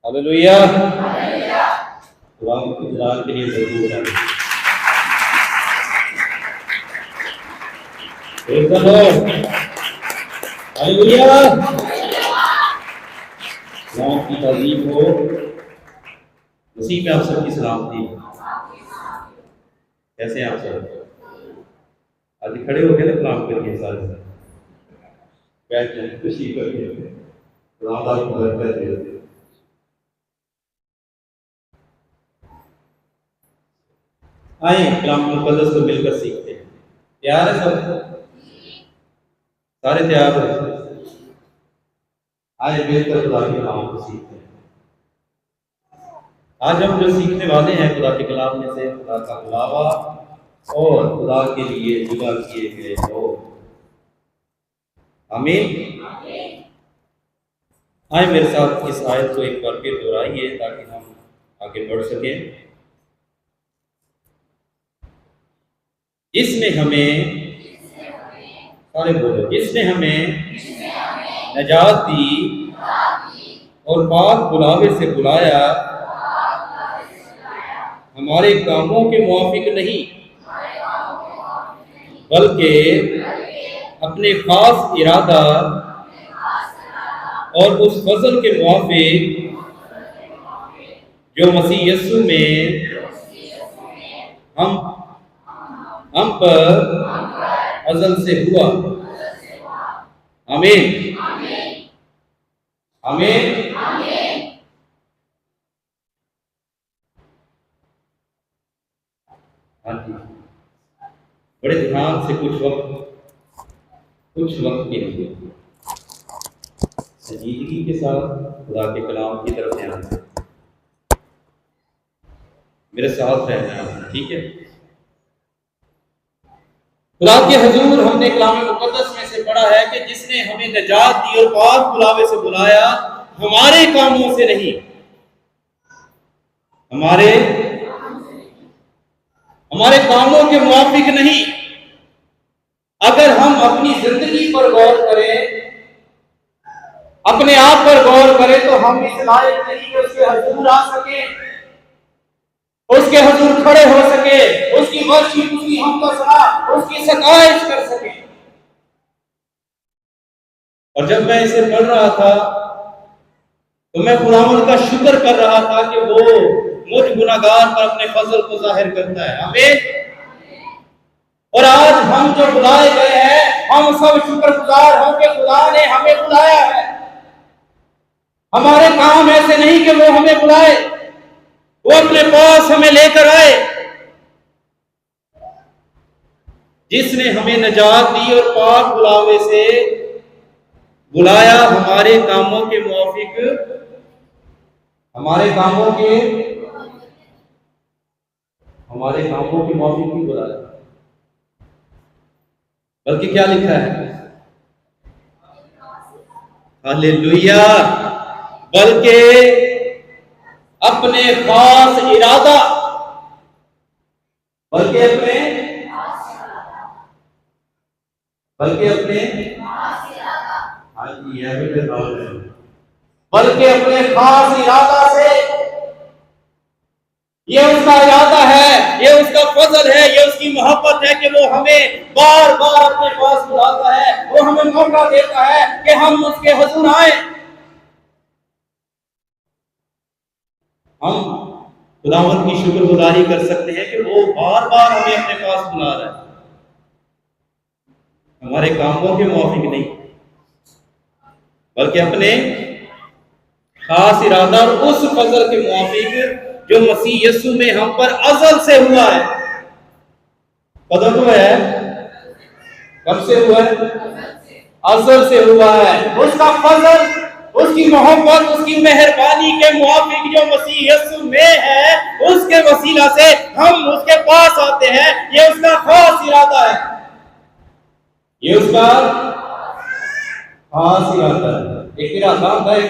Hallelujah. खुदावंद के जलाल के लिए मजबूर है। Praise the Lord. हालेलुया। नाम की ताज़ीम हो। मसीह में आप सबकी सलामती। कैसे हैं आप सब? आज खड़े हो गए ना कलाम करके सारे बैठ जाए खुशी करके खुदा की बरकत दे। आइए कलाम मुकद्दस को मिलकर सीखते हैं। तैयार है सब? सारे तैयार हो? आइए मिलकर खुदा के कलाम को सीखते हैं। आज हम जो सीखने वाले हैं खुदा के कलाम में से खुदा का बुलावा और खुदा के लिए जुदा किए गए लोग। आमीन। आए मेरे साथ इस आयत को एक बार फिर दोहराइए ताकि हम आगे बढ़ सकें। जिसने हमें, सारे बोलो, जिसने हमें नजात दी और पाक बुलावे से बुलाया, हमारे कामों के मुआफिक नहीं बल्कि अपने खास इरादा और उस फजल के मुआफिक जो मसीह यीशु में हम पर अज़ल से हुआ। आमीन। आमीन। हाँ जी, बड़े ध्यान से कुछ वक्त के लिए संजीदगी के साथ खुदा के कलाम की तरफ ध्यान दें। मेरे साथ रहना, ठीक है? खुदा के हुजूर हमने कलाम मुकद्दस में से पढ़ा है कि जिसने हमें नजात दी और पाक बुलावे से बुलाया, हमारे कामों से नहीं, हमारे कामों के मुआफिक नहीं। अगर हम अपनी जिंदगी पर गौर करें, अपने आप पर गौर करें, तो हम इस लायक नहीं कि उसके हुजूर आ सके, उसके हुजूर खड़े हो सके, उसकी वर्शिप, उसकी हमदसना, उसकी सताइश कर सके। और जब मैं इसे पढ़ रहा था तो मैं खुदावंद का शुक्र कर रहा था कि वो मुझ गुनाहगार पर अपने फजल को जाहिर करता है। आमीन। और आज हम जो बुलाए गए हैं, हम सब शुक्रगुजार हों कि खुदा ने हमें बुलाया है। हमारे काम ऐसे नहीं कि वो हमें बुलाए, वो अपने पास हमें लेकर आए। जिसने हमें नजात दी और पाक बुलावे से बुलाया, हमारे कामों के मुआफिक नहीं बुलाया, बल्कि क्या लिखा है? हालेलुया। बल्कि अपने खास इरादा, बल्कि अपने खास इरादा से। ये उसका इरादा है, ये उसका फजल है, ये उसकी मोहब्बत है कि वो हमें बार बार अपने पास बुलाता है, वो हमें मौका देता है कि हम उसके हुजूर आए। हम खुदावंद की शुक्रगुजारी कर सकते हैं कि वो बार बार हमें अपने पास बुला रहा है, हमारे कामों के मुआफिक नहीं, बल्कि अपने खास इरादा और उस फजल के मुआफिक जो मसीह यीशु में हम पर अज़ल से हुआ है। कदम तो है, कब से हुआ है? अज़ल से हुआ है। उसका फजल, उसकी मोहब्बत, उसकी मेहरबानी के मुआफिक जो मसीह यीशु में है, उसके वसीला से हम उसके पास आते हैं। ये उसका खास इरादा है, ये उसका खास इरादा है। एक इरादा होता है,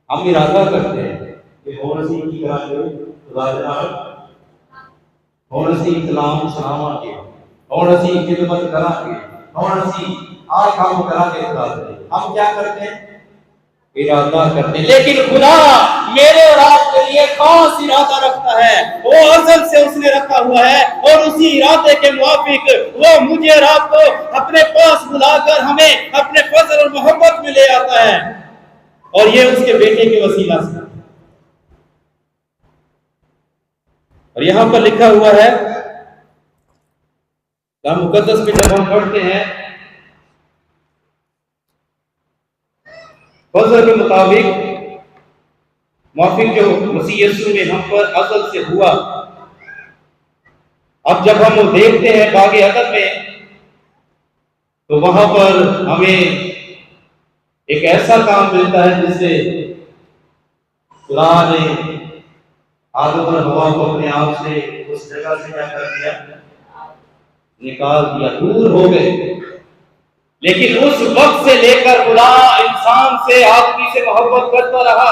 हम इरादा करते हैं कि और ਅਸੀਂ ਕੀ ਕਰਾਂਗੇ, ਖੁਦਾ ਦੇ ਨਾਲ और ਅਸੀਂ कलाम सुनावांगे, और ਅਸੀਂ खिदमत करांगे, और ਅਸੀਂ आह काम करांगे खुदा से। हम क्या करते हैं? इरादा करते, लेकिन खुदा मेरे और आपके लिए खास इरादा रखता है। वो अज़ल से उसने रखा हुआ है और उसी इरादे के मुताबिक वो मुझे और आपको अपने पास बुलाकर हमें अपने फजल और मोहब्बत में ले आता है, और ये उसके बेटे के वसीला से। और यहां पर लिखा हुआ है कलाम मुकद्दस में जब हम पढ़ते हैं फजल के मुताबिक माफिक जो मसीह यीशु में हम पर अज़ल से हुआ, अब जब हम वो देखते हैं बागे अदन में, तो वहां पर हमें एक ऐसा काम मिलता है जिससे खुदा ने आदम और हवा को अपने आप से उस जगह से क्या कर दिया, निकाल दिया, दूर हो गए। लेकिन उस वक्त से लेकर खुदा इंसान से, आदमी से मोहब्बत करता रहा।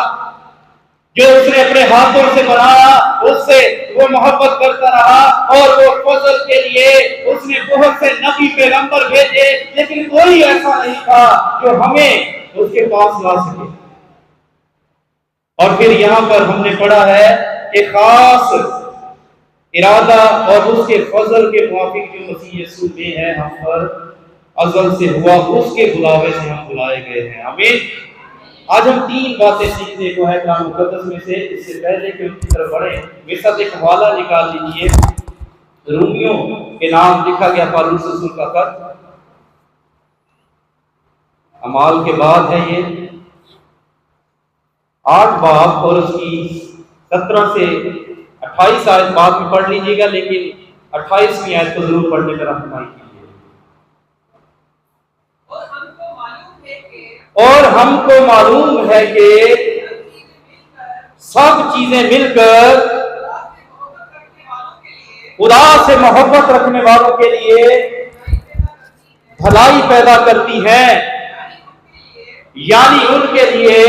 जो उसने अपने हाथों से बनाया उससे वो मोहब्बत करता रहा, और वो फजल के लिए उसने बहुत से नबी पैगंबर भेजे, लेकिन कोई ऐसा नहीं था जो हमें उसके पास ला सके। और फिर यहां पर हमने पढ़ा है कि खास इरादा और उसके फजल के मुताबिक जो मसीह यीशु में है हम पर अज़ल से हुआ, उसके बुलावे से हम बुलाए गए हैं। आमीन। आज हम 3 बातें सीखने को है कलाम मुकद्दस में से। इससे पहले कि उनकी तरफ बढ़े, मेरे साथ एक हवाला निकाल लीजिए। रोमियो के नाम लिखा गया पौलुस रसूल का खत, अमाल के बाद है ये 8 बाब और उसकी 17 से 28 आयत बाद में पढ़ लीजिएगा, लेकिन 28वीं आयत को जरूर पढ़ने का रहनुमाई कीजिए। और हमको मालूम है कि सब चीजें मिलकर खुदा से मोहब्बत रखने वालों के लिए भलाई पैदा करती हैं, यानी उनके लिए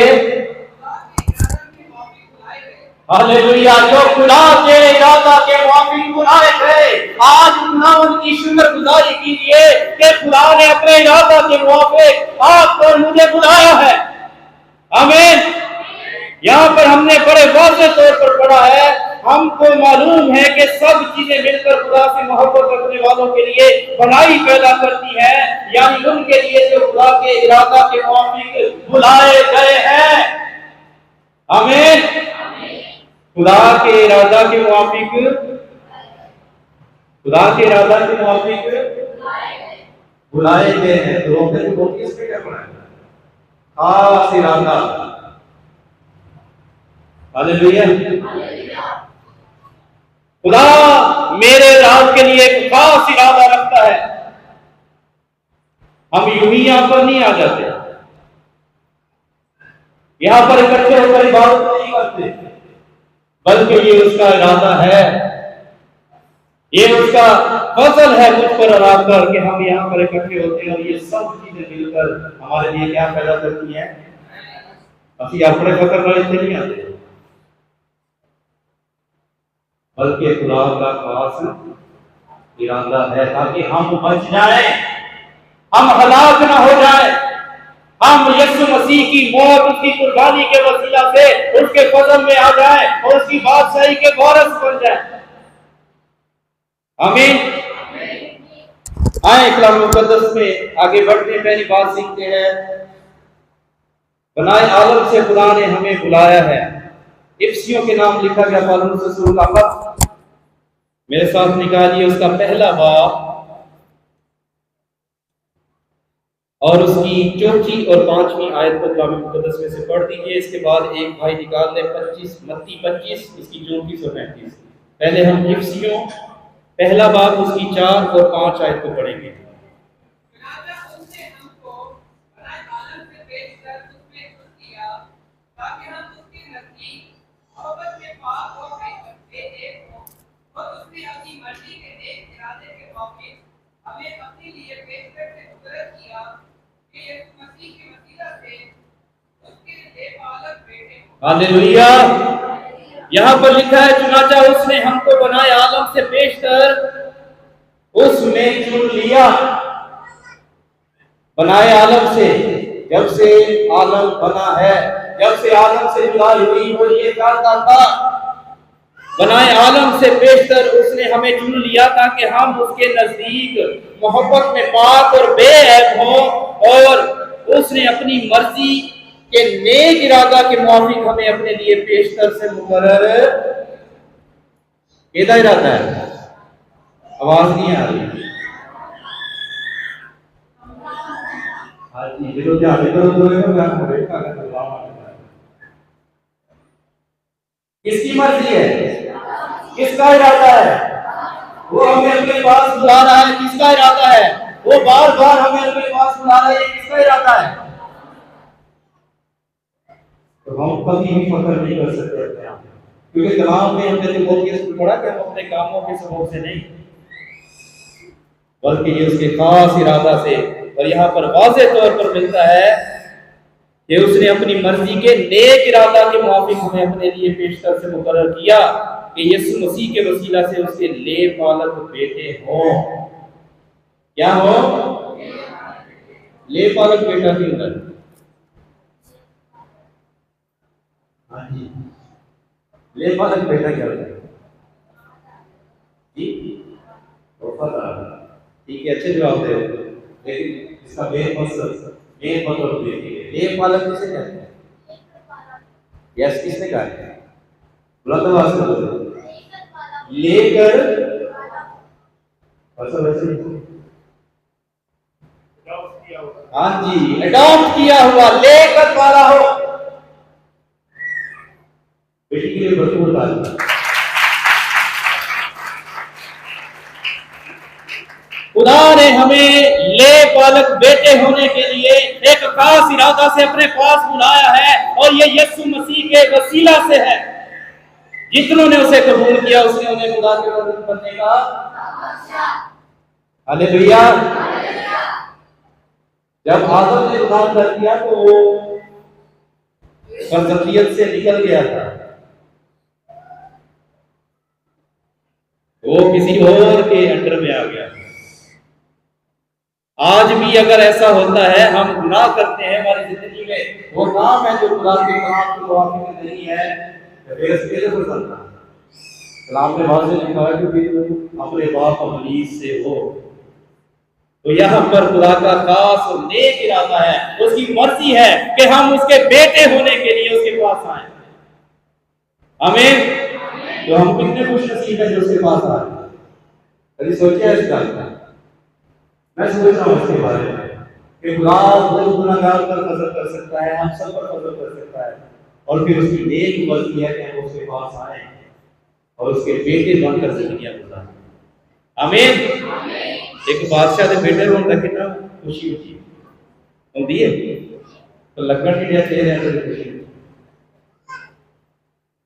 हालेलुया जो खुदा के इरादा के मुताबिक बुलाए गए। आज खुदावंद की शुक्रगुजारी कीजिए कि खुदा ने अपने इरादा के मुताबिक आपको और मुझे बुलाया है। आमीन। यहाँ पर हमने बड़े वाज़ेह तौर पर पढ़ा है, हमको मालूम है कि सब चीजें मिलकर खुदा से मोहब्बत रखने वालों के लिए भलाई पैदा करती है, यानी उनके लिए जो खुदा के इरादा के मुताबिक बुलाए गए हैं। आमीन। खुदा के इरादा के मुताबिक, खुदा के इरादा के मुताबिक बुलाए गए हैं। तो फिर इसमें क्या पढ़ा है? खास इरादा। हालेलुया। खुदा मेरे राज के लिए एक खास इरादा रखता है। हम यूं ही यहां पर नहीं आ जाते, यहां पर इकट्ठे होकर इबादत नहीं करते, बल्कि ये उसका इरादा है, ये उसका फजल है मुझ पर और आप पर कि हम यहाँ पर इकट्ठे होते हैं, और ये सब चीजें मिलकर हमारे लिए क्या पैदा करती हैं। अभी अपने फकर वाले से नहीं आते, बल्कि खुदा का खास इरादा है ताकि हम बच जाएं, हम हलाक ना हो जाएं, हम यीशु मसीह की मौत, उसकी कुर्बानी के वसीला से उसके फजल में आ जाए और उसकी बादशाही के वारिस बन जाए। आमीन। आए कलाम मुकद्दस में आगे बढ़ते पहली बात सीखते हैं, बनाए आलम से खुदा ने हमें बुलाया है। इफ्सियों के नाम लिखा गया पौलुस रसूल का खत, मेरे साथ निकालिए उसका पहला बाब और उसकी 4थी और 5वीं आयत को कलाम मुकद्दस में से पढ़ दीजिए। इसके बाद एक भाई निकाल ले 25 मत्ती 25 इसकी 34 और 35। पहले हम इफ्सियों पहला बाब उसकी 4 और 5 आयत को पढ़ेंगे। हालेलुया। यहाँ पर लिखा है, चुनाचा उसने हमको बनाए आलम से पेशतर उसमें चुन लिया। बनाए आलम से जब से आलम बना है, जब से आलम से जुदाई हुई, वो ये चाहता था, बनाए आलम से बेशतर उसने हमें चुन लिया ताकि हम उसके नजदीक मोहब्बत में पाक और बेऐब हो, और उसने अपनी मर्जी के नेक इरादा के मुताबिक हमें अपने लिए बेशतर से मुकर्रर केदा इरादा है। आवाज नहीं आ रही। हाँ जी, बिल्कुल ध्यान किसकी मर्जी है, किसका इरादा है, वो हमें अपने पास बुला रहा है, किसका इरादा है, वो बार बार हमें अपने पास बुला रहा है, ये किसका इरादा है। तो हम कभी भी फख्र नहीं कर सकते अपने आप, क्योंकि कलाम में हमने तो बहुत ये पढ़ा कि हम अपने कामों के सबब से नहीं, बल्कि ये उसके खास इरादा से। और यहाँ पर वाज़ेह तौर पर मिलता है कि उसने अपनी मर्जी के नेक इरादा के मुताबिक हमें अपने लिए पेशतर से मुकर्रर किया कि यीशु मसीह के वसीला से उसके ले पालक बेटे हों। क्या हो? ले पालक बेटा की उम्र। हाँ जी, ले पालक बेटा क्या होता है जी? ठीक है, अच्छे जवाब दे, लेकिन इसका मेन मकसद ले पालक किसे कहते हैं? यस, किसने कहा है? बोला तो वास्तव लेकर हाँ जी, अडॉप्ट किया हुआ, लेकर पाला हो। बेटी के लिए भरपूर ताली। खुदा ने हमें ले पालक बेटे होने के लिए एक खास इरादा से अपने पास बुलाया है, और ये यीशु मसीह के वसीला से है। जितनों ने उसे कबूल किया, उसने उन्हें खुदा के वतन बनने का हालेलुया। जब आदम ने गुनाह कर दिया तो वो फर्जंदियत से निकल गया था, वो किसी और के अंडर में आ गया। आज भी अगर ऐसा होता है, हम गुनाह करते हैं हमारी जिंदगी में, वो काम है जो खुदा के कलाम के मुताबिक नहीं है, कलाम में वाज़ेह लिखा है कि अपने बाप इब्लीस से हो। तो यहाँ पर खुदा का खास और नेक इरादा है, उसकी मर्जी है कि हम उसके बेटे होने के लिए उसके पास आए। आमीन। तो हम कितने खुश नसीब हैं जो उसके पास आए। कभी सोचिए इस बात का? मैं सोच रहा हूँ इसके बारे में कि खुदा बहुत गुनाहगार पर फजल कर सकता है, हम सब पर फजल कर सकता है, और फिर उसकी नेक मर्जी है कि हम उसके पास आए और उसके बेटे बनकर जिंदगी गुजारें। आमीन। एक बादशाह के बेटे होने कितना खुशी होती है, तो लकड़ की डेथ ले रहे हैं तो खुशी।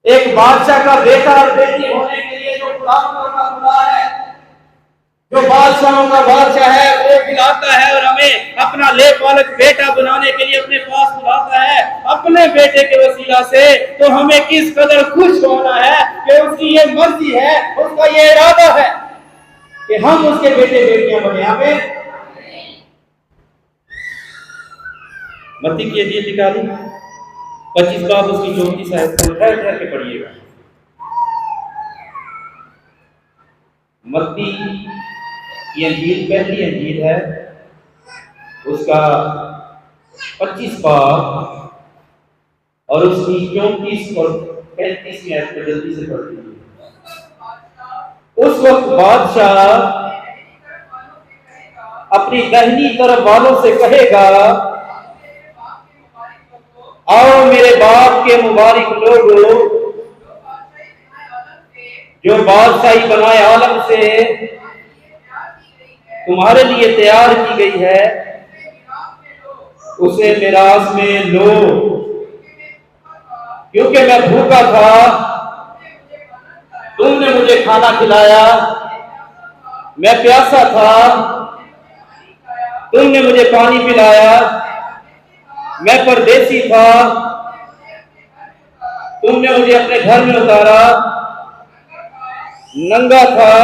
एक बादशाह का बेटा और बेटी होने के लिए जो खुदा है, जो बादशाहों का बादशाह है, वो खिलाता है और हमें अपना ले पालक बेटा बनाने के लिए अपने पास बुलाता है अपने बेटे के वसीला से। तो हमें किस कदर खुश होना है कि उसकी ये मर्जी है, उसका ये इरादा है कि हम उसके बेटे बेटियां बने। हमें मत्ती की इंजील निकाली 25 बाब उसकी 34 आयत को ठहर के पढ़िएगा। मत्ती की इंजील पहली इंजील है, उसका 25 बाब और उसकी 34 और 35 आयत को जल्दी से पढ़ लीजिए। उस वक्त बादशाह अपनी दाहिनी तरफ वालों से कहेगा, आओ मेरे बाप के मुबारक लोगों, जो बादशाही बनाए आलम से तुम्हारे लिए तैयार की गई है, उसे मिरास में लो, क्योंकि मैं भूखा था, तुमने मुझे खाना खिलाया, मैं प्यासा था, तुमने मुझे पानी पिलाया, मैं परदेसी था, तुमने मुझे अपने घर में उतारा, नंगा था,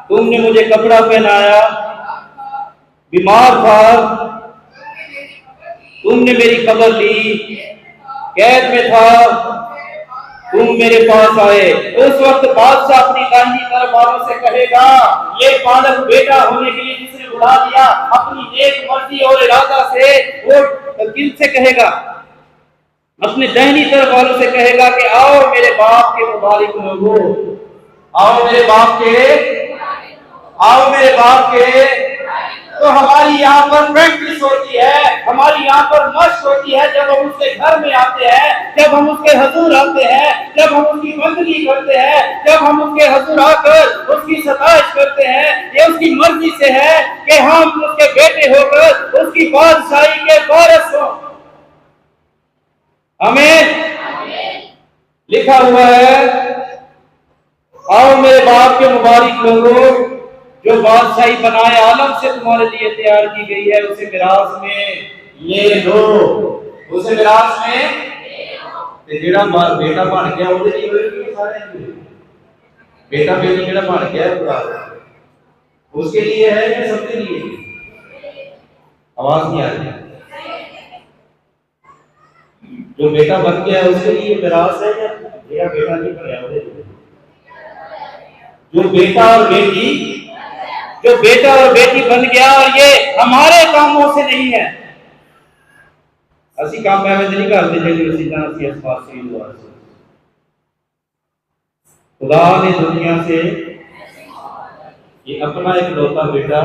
तुमने मुझे कपड़ा पहनाया, बीमार था, तुमने मेरी खबर ली, कैद में था, तुम मेरे पास आए। उस वक्त बादशाह अपनी दाहिनी तरफ वालों से कहेगा, ये बालक बेटा होने के लिए जिसने बुला दिया अपनी नेक मर्जी और इरादा से, वो किनसे कहेगा? अपने दाहिनी तरफ वालों से कहेगा कि आओ मेरे बाप के मुबारक लोगों, आओ मेरे बाप के, आओ मेरे बाप के। तो हमारी यहाँ पर प्रैक्टिस होती है, हमारी यहाँ पर मश्क होती है जब हम उसके घर में आते हैं, जब हम उसके हुजूर आते हैं, जब हम उसकी बंदगी करते हैं, जब हम उसके हुजूर आकर उसकी सताइश करते हैं। ये उसकी मर्जी से है कि हम उसके बेटे होकर उसकी बादशाही के वारिस हों। हमें लिखा हुआ है, आओ मेरे बाप के मुबारक लोगों, जो बादशाही बनाए आलम से तुम्हारे लिए तैयार की गई है, उसे मिरास में ले लो, उसे मिरास में। जेड़ा बेटा बन गया ਉਹਦੇ ਲਈ ਹੋਏਗੀ सारे बेटा बेटी जेड़ा बन गया उसके लिए है या सबके लिए? आवाज नहीं आ रही। जो बेटा बन गया उसके लिए मिरास है या जेड़ा बेटा नहीं बनया ਉਹਦੇ लिए? जो बेटा और बेटी, जो बेटा और बेटी बन गया, और ये हमारे कामों से नहीं है। ਅਸੀਂ ਕੰਮ ਐਵੇਂ ਨਹੀਂ ਕਰਦੇ ਜਿਹੜੇ ਅਸੀਂ ਤਾਂ ਅਸੀਂ ਇਸ ਪਾਸੇ ਹੀ ਦੁਆ से। खुदा ने दुनिया से ये अपना एक लौता बेटा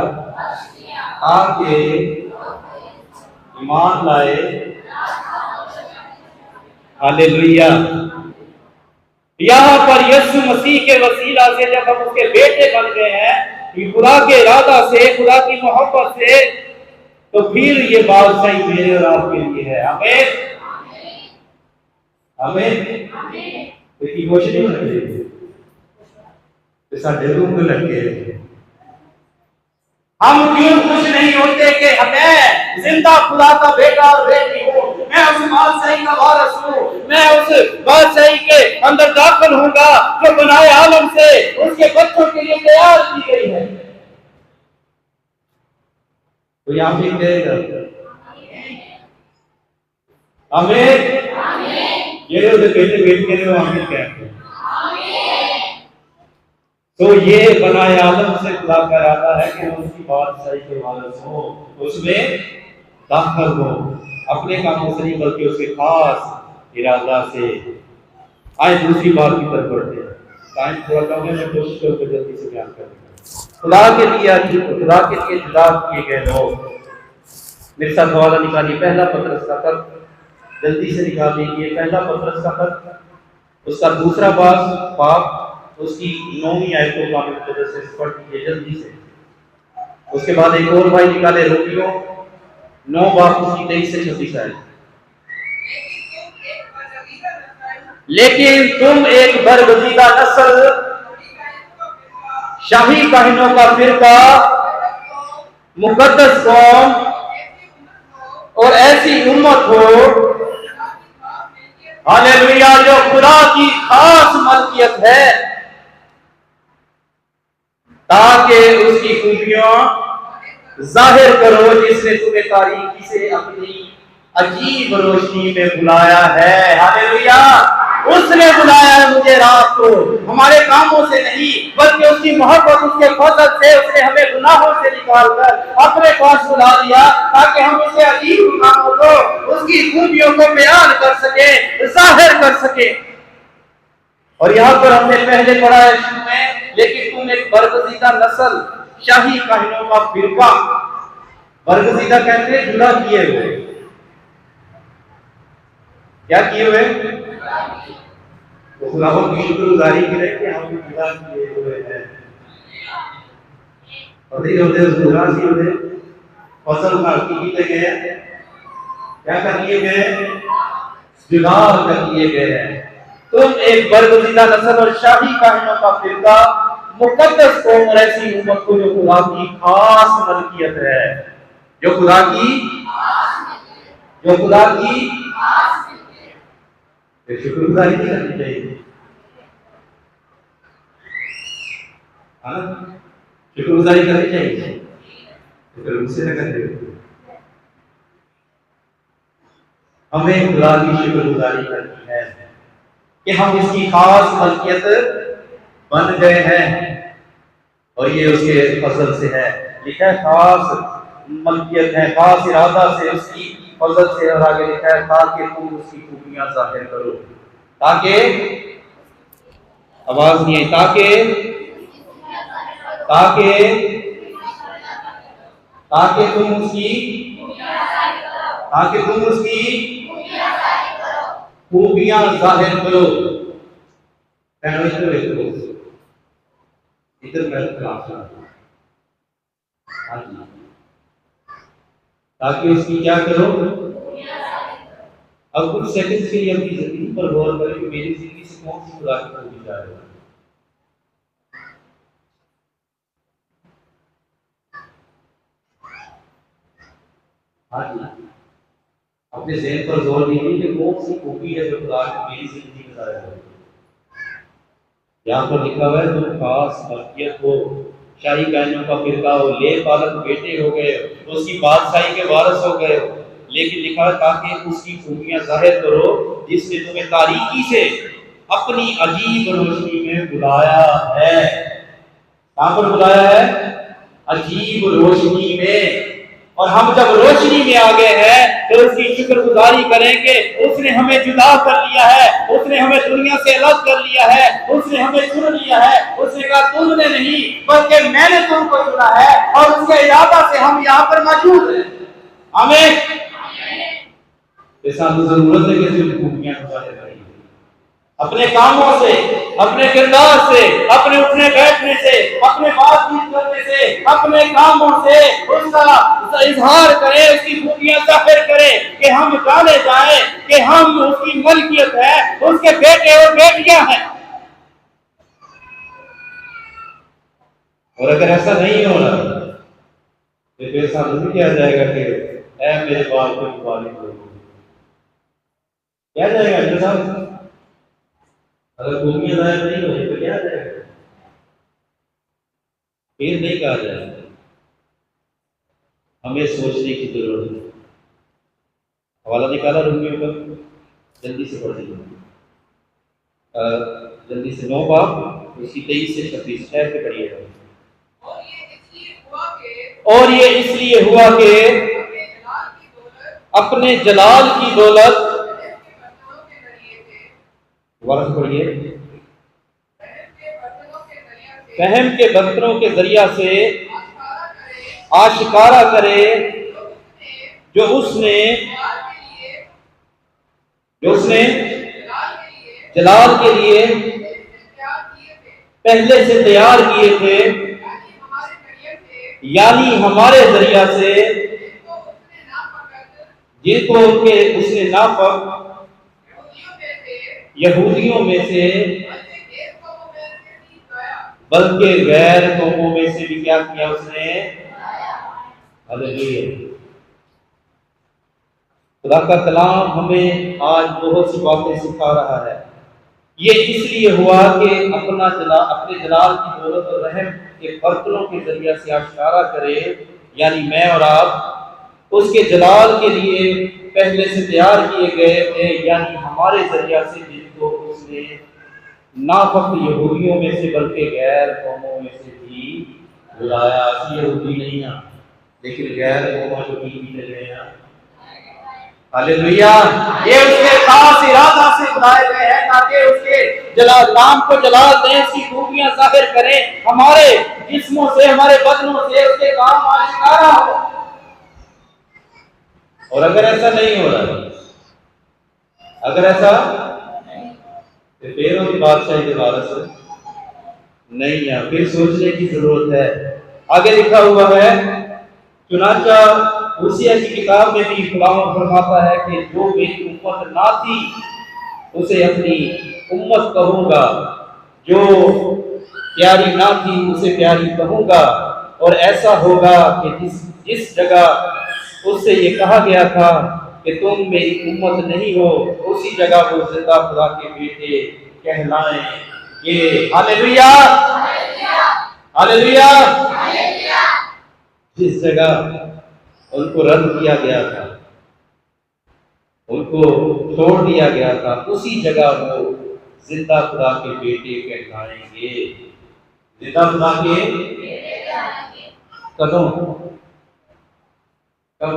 आके ईमान लाए। हालेलुया। यहाँ पर यीशु मसीह के वसीला से जब हम उसके बेटे बन गए हैं, खुदा के इरादा से, खुदा की मोहब्बत से, तो फिर ये बादशाही मेरे और आपके लिए है। आमीन, आमीन। कोई खुश नहीं होते साढ़े रूम में लगे। हम क्यों खुश नहीं होते कि मैं जिंदा खुदा का बेटा और बेटी हूँ, मैं उस बादशाही का वारिस हूँ, मैं उस बादशाही के अंदर दाखिल होऊंगा जो बनाए आलम से उसके बच्चों के लिए तैयार की गई है। तो यहाँ पे कहेगा आमीन, ये जो बेटे बेटी के लिए आमीन कहते हैं। तो ये बनाए आलम से खुदा का इरादा है कि हम उसकी बादशाही के वारिस हो, उसमें दाखिल हो, अपने कामों से नहीं बल्कि उसके खास इरादा से। आए दूसरी बात की तरफ बढ़ते हैं। टाइम थोड़ा कम है, मैं कोशिश करूंगा जल्दी से बयान करने। खुदा के लिए जुदा किए गए लोग, मेरे साथ हवाला निकालिए पहला पत्रस का खत, जल्दी से निकाल लीजिए पहला पत्रस का खत, उसका दूसरा बाब, उसकी 9वीं आयत को कामिल तौर से पढ़ लीजिए जल्दी से। उसके बाद एक और भाई निकाले रोमियो 9 बाब उसकी 23 से 26 आयत। लेकिन तुम एक बरगजीदा नस्ल, शाही काहिनों का फिरका, मुकद्दस कौम और ऐसी उम्मत हो, हालेलुया, जो खुदा की खास मलकियत है, ताकि उसकी खूबियां जाहिर करो, जिसने तुम्हें तारीकी से अपनी अजीब रोशनी में बुलाया है। हालेलुया, उसने बुलाया है मुझे रात को, हमारे कामों से नहीं बल्कि उसकी मोहब्बत, उसके फजल से उसने हमें गुनाहों से निकालकर अपने पास बुला दिया, ताकि हम उसे अजीब कामों को, उसकी खूबियों को बयान कर सके, जाहिर कर सके। और यहाँ पर हमने पहले पढ़ा है शुरू में, लेकिन तुम एक बरगजीदा नस्ल, शाही काहिनों का फिरका। बरगजीदा कहते हैं जुदा किए हुए। क्या किए हुए? तो खुदावंद की शुक्रगुजारी करें कि हम जुदा किए हुए हैं। और ये होते जुदा सी होते फसल का किए गए हैं, क्या कर लिए गए? जुदा कर लिए गए हैं। तुम एक बरगजीदा नस्ल और शाही काहिनों का फिरका, मुकद्दस कौम और ऐसी उम्मत को जो खुदा की खास मलकियत है, जो खुदा की शुक्रगुजारी नहीं करनी चाहिए, शुक्रगुजारी करनी चाहिए, फिर उनसे न करते। हमें खुदा की शुक्रगुजारी करनी है कि हम इसकी खास मलकियत बन गए हैं, और ये उसके फजल से है। लिखा है खास मलकियत है, खास इरादा से, उसकी फजल से। और आगे लिखा है ताकि तुम उसकी खूबियां जाहिर करो। ताकि, आवाज नहीं है, ताकि ताकि तुम उसकी ताकि तुम उसकी खूबियां जाहिर करो। इधर मैं क्लास में, हाँ जी, ताकि उसकी क्या करो। अब कुछ सेकंड के लिए अपनी जिंदगी पर गौर करें कि मेरी जिंदगी से कौन सी खुदा की खूबी जा रही है। हाँ जी, अपने ज़हन पर जोर दीजिए कि कौन सी खूबी है जो खुदा की मेरी जिंदगी में जाहिर हो। यहाँ पर लिखा हुआ है तुम खास मलकियत हो, शाही बहनों का फिरका हो, ले पालक बेटे हो गए, उसकी बादशाही के वारिस हो गए। लेकिन लिखा है ताकि उसकी खूबियां जाहिर करो जिसने तुम्हें तारीकी से अपनी अजीब रोशनी में बुलाया है। कहां पर बुलाया है? अजीब रोशनी में। और हम जब रोशनी में आ गए हैं तो उसकी शुक्रगुजारी करेंगे। उसने हमें जुदा कर लिया है, उसने हमें दुनिया से अलग कर लिया है, उसने हमें चुन लिया है। उसने कहा तुमने नहीं बल्कि मैंने तुमको चुना है, और उसके इरादा से हम यहाँ पर मौजूद हैं। हमें ऐसा जरूरत है कि सिर्फ खूबियां अपने कामों से, अपने किरदार से, अपने उठने बैठने से, अपने बातचीत करने से, अपने कामों से उसका इजहार करें, उसकी खूबियां जाहिर करें कि हम जाने जाए कि हम उसकी मलकियत है, उसके बेटे और बेटियां हैं। और अगर ऐसा नहीं हो रहा तो फिर समझ क्या जाएगा कि ऐ मेरे बाल को मुबारक हो, क्या जाएगा साहब? अगर खूबियां जाहिर नहीं होगी तो क्या जाएगा? फिर नहीं कहा जाएगा। हमें सोचने की जरूरत है। हवाला निकाला रूमियों का, जल्दी से पढ़ लीजिए, जल्दी से 9 बाब उसकी 23 से 36 ठहर के पढ़िएगा। और ये इसलिए हुआ कि अपने जलाल की दौलत, पढ़िए, फहम के बर्तनों के जरिया से आशिकारा करे जो उसने जलाल के लिए पहले से तैयार किए थे, यानी हमारे जरिया से, जिनको उसने नाफक यहूदियों में से बल्कि गैर कौमों में से भी क्या किया उसने। हालेलुया। खुदा का कलाम हमें आज बहुत सी बातें सिखा रहा है। ये इसलिए हुआ कि अपने जलाल की दौलत और रहम के बर्तनों के जरिए से आशिकारा करे, यानी मैं और आप उसके जलाल के लिए पहले से तैयार किए गए थे, यानी हमारे जरिया से जिनको उसने नाफक यहूदियों में से बल्कि गैर कौमों में से भी बुलाया। यहूदी नहीं है लेकिन गैर कौमों जो भी चले हैं। हालेलुया। ये उसके खास इरादा से बुलाए गए हैं ताकि उसके जलाल नाम को जलाल दें, उसकी खूबियां जाहिर करें, हमारे जिस्मों से, हमारे बदनों से उसके काम आशिकारा हो। और अगर ऐसा नहीं हो रहा, अगर ऐसा फिर उनकी बादशाही के वारिस नहीं है, फिर सोचने की जरूरत है। आगे लिखा हुआ है, चुनांचा होशिया की किताब में भी खुदा फरमाता है कि जो मेरी उम्मत ना थी उसे अपनी उम्मत कहूंगा, जो प्यारी ना थी उसे प्यारी कहूंगा। और ऐसा होगा कि जिस जगह उससे ये कहा गया था कि तुम मेरी उम्मत नहीं हो, उसी जगह वो जिंदा खुदा के बेटे कहलाएंगे। Hallelujah, hallelujah. जिस जगह उनको रद्द किया गया था, उनको छोड़ दिया गया था, उसी जगह वो जिंदा खुदा के बेटे कहलाएंगे। जिंदा खुदा के कदों कब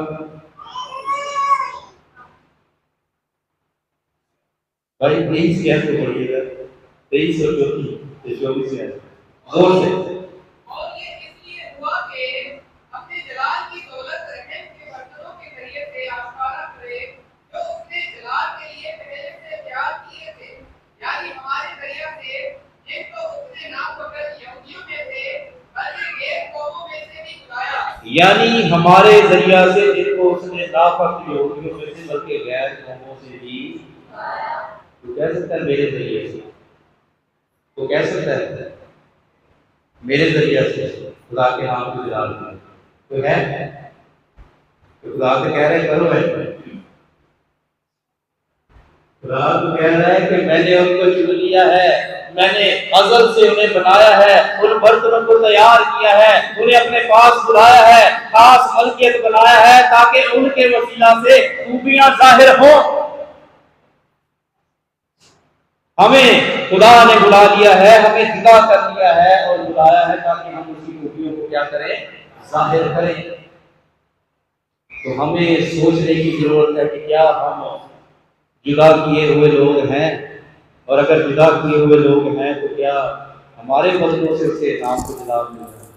भाई 23 क्या तो पढ़िएगा, 23 और 24 में जोर से। और ये इसलिए हुआ कि अपने जलाल की दौलत रहम के बर्तनों के जरिए से आशकारा करे जो उसने जलाल के लिए पहले से तैयार किए थे, यानी हमारे जरिया से जिनको उसने नाम पकड़ यहूदियों में से बल्कि गैर कौमों में से भी बुलाया, यानी हमारे जरिया से जिनको उसने नाम पकड़ यहूदियों में से बल्कि गैर कौमों से भी बुलाया। तो कह सकता है मेरे जरिए से, तो कह सकता है मेरे जरिए से खुदा के नाम की जलाल में तो है, तो खुदा तो कह रहे करो है, खुदा तो कह रहा है कि मैंने उनको चुन लिया है, मैंने अज़ल से उन्हें बनाया है, उन बर्तनों को तैयार किया है, उन्हें अपने पास बुलाया है, खास मलकियत बनाया है ताकि उनके वसीला से खूबियां जाहिर हो। हमें खुदा ने बुला लिया है, हमें जुदा कर लिया है और बुलाया है ताकि हम उसकी खूबियों को क्या करें, जाहिर करें। तो हमें सोचने की जरूरत है कि क्या हम जुदा किए हुए लोग हैं, और अगर जुदा किए हुए लोग हैं तो क्या हमारे बंदों से उसके नाम को जलाल मिल रहा है।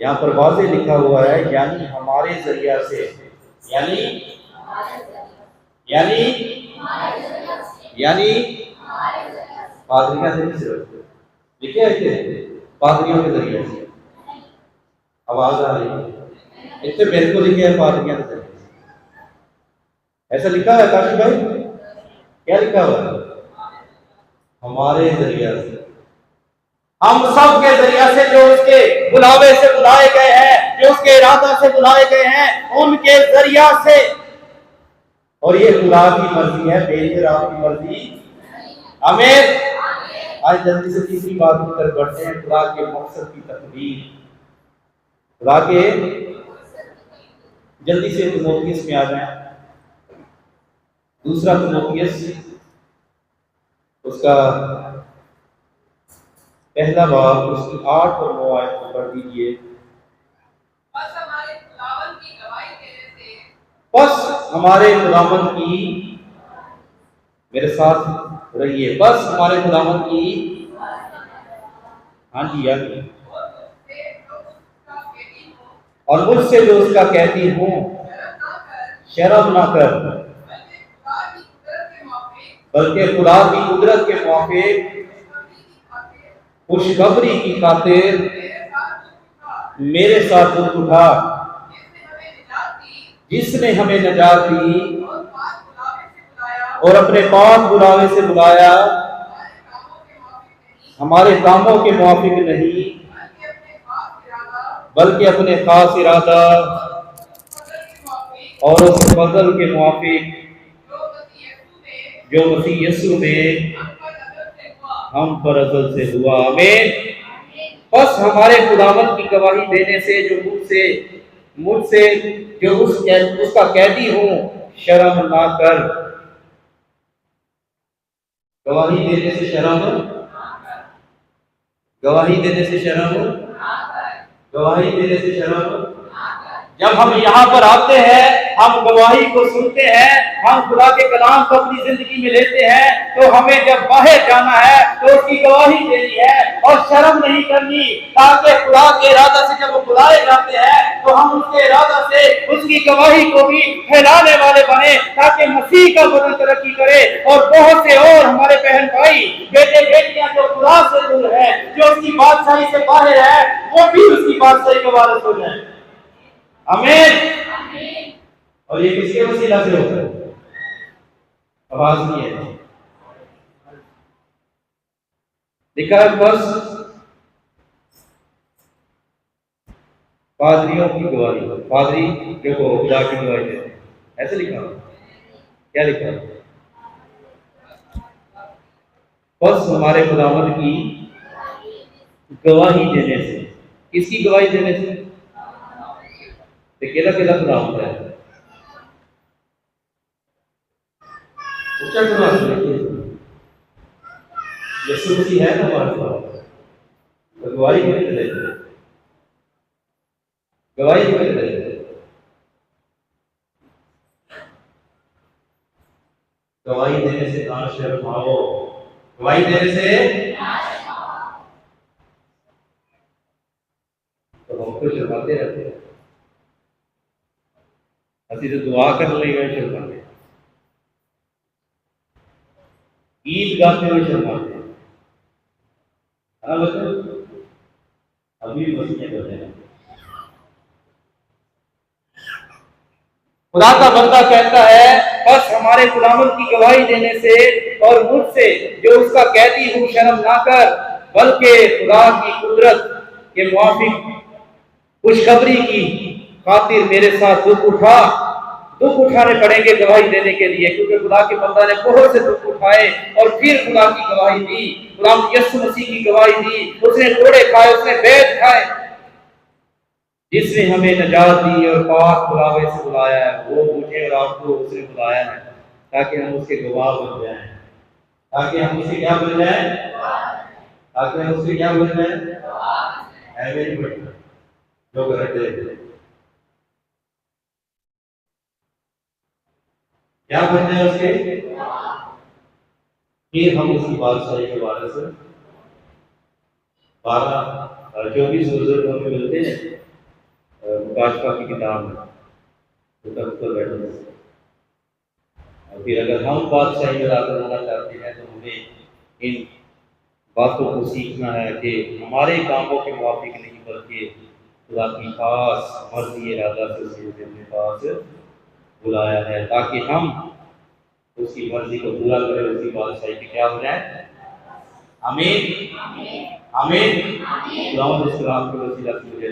यहाँ पर वाज़े लिखा हुआ है यानी हमारे जरिया से, यानी यानी यानी पादरियों से नहीं, सिर्फ लिखे है पादरियों के जरिए से। आवाज आ रही है, इससे मेरे को लिखे है पादरियों के जरिए से, ऐसा लिखा है काशी भाई, क्या लिखा हुआ है? हमारे जरिया से, हम सब के जरिया से जो उसके बुलावे से बुलाए गए हैं, जो उसके इरादा से बुलाए गए हैं, उनके जरिया से। और ये खुदा की मर्जी है, बेहतर आपकी मर्जी। आमीन। आज जल्दी से तीसरी बात की तरफ बढ़ते हैं, खुदा के मकसद की तकदीर। खुदा के, जल्दी से तिमोथियस में आ जाए, दूसरा तिमोथियस उसका पहला बाब उसकी 8 और 9 आयत को पढ़ दीजिए। बस हमारे खुदावंद की, मेरे साथ रहिए, बस हमारे खुदावंद की, हाँ जी हाँ जी, और मुझसे जो उसका कहती हूँ शर्म ना कर, बल्कि खुदा की कुदरत के मुताबिक खुशखबरी की खातिर मेरे साथ उठ उठा, जिसने हमें निजात दी और अपने पाक बुलावे से बुलाया, हमारे कामों के मुआफिक नहीं बल्कि अपने खास इरादा और उस फजल के मुआफिक जो मसीह यीशु में हम पर अज़ल से हुआ। आमीन। बस हमारे खुदावंद की गवाही देने से जो मुझसे जो उसका कैदी हूँ शर्म ना कर, गवाही देने से शर्म, गवाही देने से शर्म, गवाही देने से शर्म। जब हम यहाँ पर आते हैं, हम गवाही को सुनते हैं, हम खुदा के कलाम को अपनी जिंदगी में लेते हैं, तो हमें जब बाहर जाना है तो उसकी गवाही देनी है और शर्म नहीं करनी, ताकि खुदा के इरादा से जब वो बुलाए जाते हैं तो हम उसके इरादा से उसकी गवाही को भी फैलाने वाले बने, ताकि मसीह का वतन तरक्की करे और बहुत से और हमारे बहन भाई बेटे बेटियां जो खुदा से दूर है, जो उसकी बादशाही से बाहर है, वो भी उसकी बादशाही का वारिस हो जाए। आमीन। और ये किसके वसीला से होता है? आवाज नहीं है, लिखा है बस पादरियों की गवाही, पादरी जो खुदा की गवाही देते हैं, ऐसे लिखा है। क्या लिखा है? बस हमारे खुदावंद की गवाही देने से, किसकी गवाही देने से? केला केला खुदा होता है, क्या करवा सकते? यीशु मसीह है ना हमारे पास, तो गवाही कैसे देते? गवाही कैसे देते? गवाही देने से कहाँ शर्म आओ, गवाही देने से तो हम तो शर्माते रहते हैं। अभी तो दुआ कर ले गए शर्माते, गीत गाते हुए शर्माते हैं। हाँ बताओ, अभी भी बस नहीं करते हैं। खुदा का बंदा कहता है बस हमारे गुलामों की गवाही देने से और मुझसे जो उसका कैदी हूँ शर्म ना कर, बल्कि खुदा की कुदरत के मुआफिक खुशखबरी की खातिर मेरे साथ दुख उठाने पड़ेंगे गवाही देने के लिए, क्योंकि खुदा के बंदा ने बहुत से दुख उठाए और फिर खुदा की गवाही दी, गुलाम यीशु मसीह की गवाही दी। उसने कोड़े खाए, उसने वेद खाए, जिसने हमें नजात दी और पाक बुलावे से बुलाया है, वो मुझे और आपको उसने बुलाया है ताकि हम उसके गवाह बन जाएं, ताकि हम उसके क्या बन जाएं, ताकि हम उसके क्या बन जाएं, एवरी बन जो करते हैं क्या बन जाए उसके, फिर हम उसकी बादशाही के बारे से 12-24 बुजुर्ग हमें मिलते हैं मुकाशफा की किताब में, तो तब तो बैठे। और फिर अगर हम बादशाही में दाखिल होना चाहते हैं तो हमें इन बातों को सीखना है कि हमारे कामों के मुताबिक नहीं बल्कि खुदा की खास मर्जी इरादा से उसे अपने पास बुलाया है ताकि हम उसकी मर्जी को पूरा करें, उसकी बादशाही के क्या हो जाए। आमीन आमीन। खुदावंद इस कलाम के वसीला से मुझे